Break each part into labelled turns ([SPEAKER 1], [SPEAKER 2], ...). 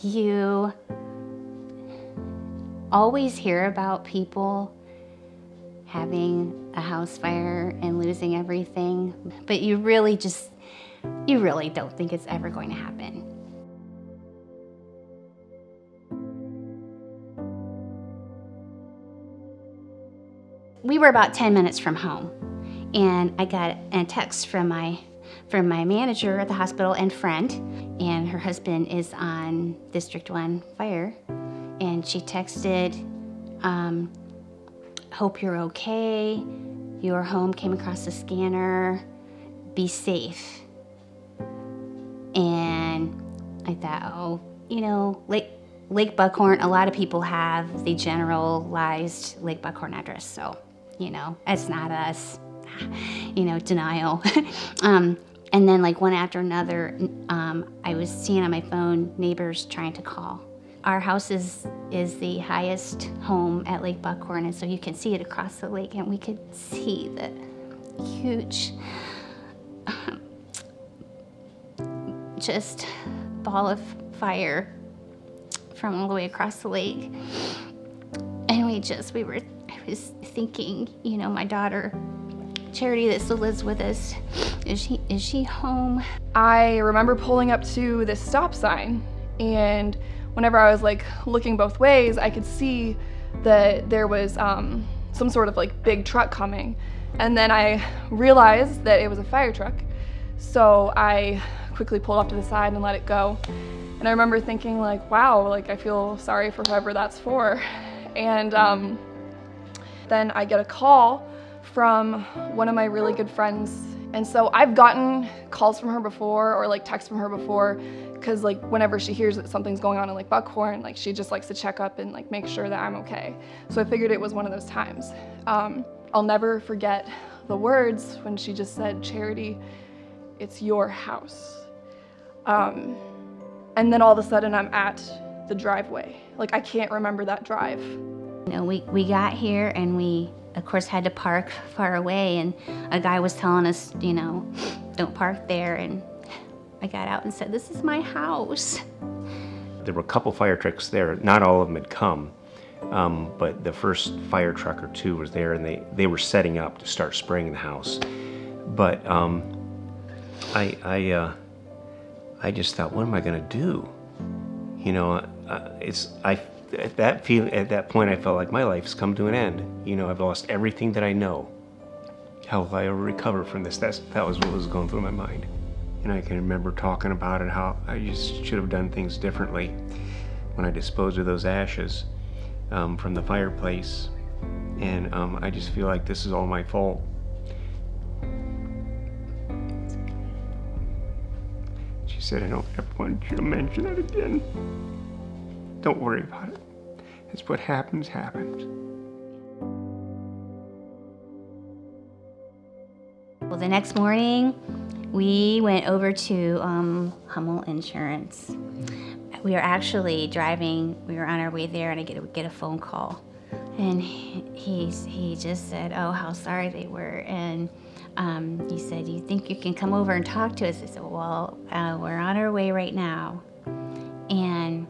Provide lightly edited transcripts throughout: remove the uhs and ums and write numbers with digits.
[SPEAKER 1] You always hear about people having a house fire and losing everything, but you really don't think it's ever going to happen. We were about 10 minutes from home, and I got a text from my manager at the hospital and friend, and her husband is on District 1 Fire, and she texted, hope you're okay, your home came across the scanner, be safe. And I thought, oh, you know, Lake Buckhorn, a lot of people have the generalized Lake Buckhorn address, so, you know, it's not us, you know, denial. And then like one after another, I was seeing on my phone neighbors trying to call. Our house is the highest home at Lake Buckhorn, and so you can see it across the lake, and we could see the huge just ball of fire from all the way across the lake. And I was thinking, you know, my daughter, Charity, that still lives with us, is she home?
[SPEAKER 2] I remember pulling up to this stop sign, and whenever I was like looking both ways, I could see that there was some sort of like big truck coming. And then I realized that it was a fire truck. So I quickly pulled off to the side and let it go. And I remember thinking like, wow, like I feel sorry for whoever that's for. And then I get a call from one of my really good friends. And so I've gotten calls from her before, or like texts from her before, because like whenever she hears that something's going on in Lake Buckhorn, like she just likes to check up and like make sure that I'm okay. So I figured it was one of those times. I'll never forget the words when she just said, "Charity, it's your house." And then all of a sudden I'm at the driveway. Like I can't remember that drive.
[SPEAKER 1] You know, we got here and we, of course, had to park far away, and a guy was telling us, you know, don't park there, and I got out and said, this is my house.
[SPEAKER 3] There were a couple fire trucks there. Not all of them had come, but the first fire truck or two was there, and they were setting up to start spraying the house. But I just thought, what am I going to do? You know, at that point, I felt like my life's come to an end. You know, I've lost everything that I know. How will I ever recover from this? That was what was going through my mind. And I can remember talking about it, how I just should have done things differently when I disposed of those ashes from the fireplace. And I just feel like this is all my fault. She said, I don't ever want you to mention that again. Don't worry about it. It's what happens, happens.
[SPEAKER 1] Well, the next morning, we went over to Hummel Insurance. We were actually driving, we were on our way there, and I get a phone call. And he just said, oh, how sorry they were. And he said, you think you can come over and talk to us? I said, well, we're on our way right now. And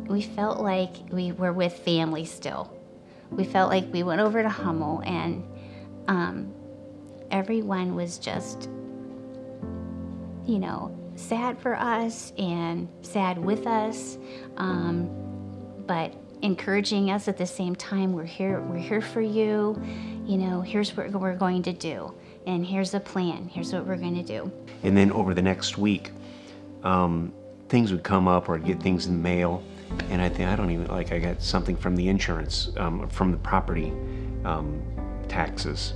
[SPEAKER 1] we felt like we were with family still. We felt like we went over to Hummel, and everyone was just, you know, sad for us and sad with us, but encouraging us at the same time. We're here for you. You know, here's what we're going to do, and here's a plan. Here's what we're going to do.
[SPEAKER 3] And then over the next week, things would come up, or I'd get things in the mail, and I got something from the insurance, from the property taxes,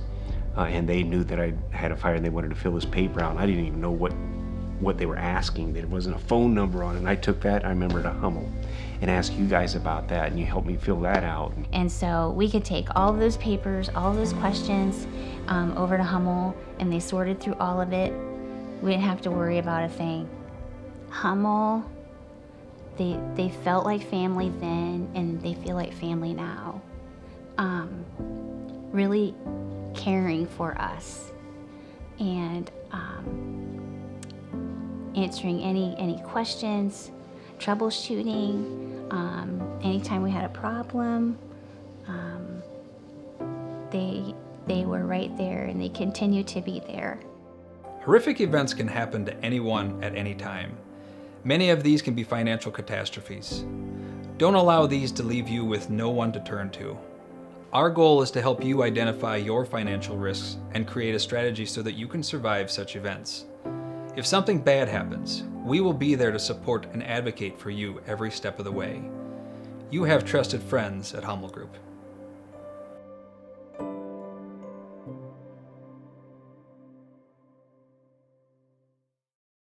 [SPEAKER 3] and they knew that I had a fire and they wanted to fill this paper out, and I didn't even know what they were asking. There wasn't a phone number on it, and I took that, I remember, to Hummel and asked you guys about that, and you helped me fill that out.
[SPEAKER 1] And so we could take all of those papers, all of those questions over to Hummel, and they sorted through all of it. We didn't have to worry about a thing. Hummel, they felt like family then, and they feel like family now. Really caring for us, and answering any questions. troubleshooting. Anytime we had a problem, they were right there, and they continue to be there.
[SPEAKER 4] Horrific events can happen to anyone at any time. Many of these can be financial catastrophes. Don't allow these to leave you with no one to turn to. Our goal is to help you identify your financial risks and create a strategy so that you can survive such events. If something bad happens, we will be there to support and advocate for you every step of the way. You have trusted friends at Hummel Group.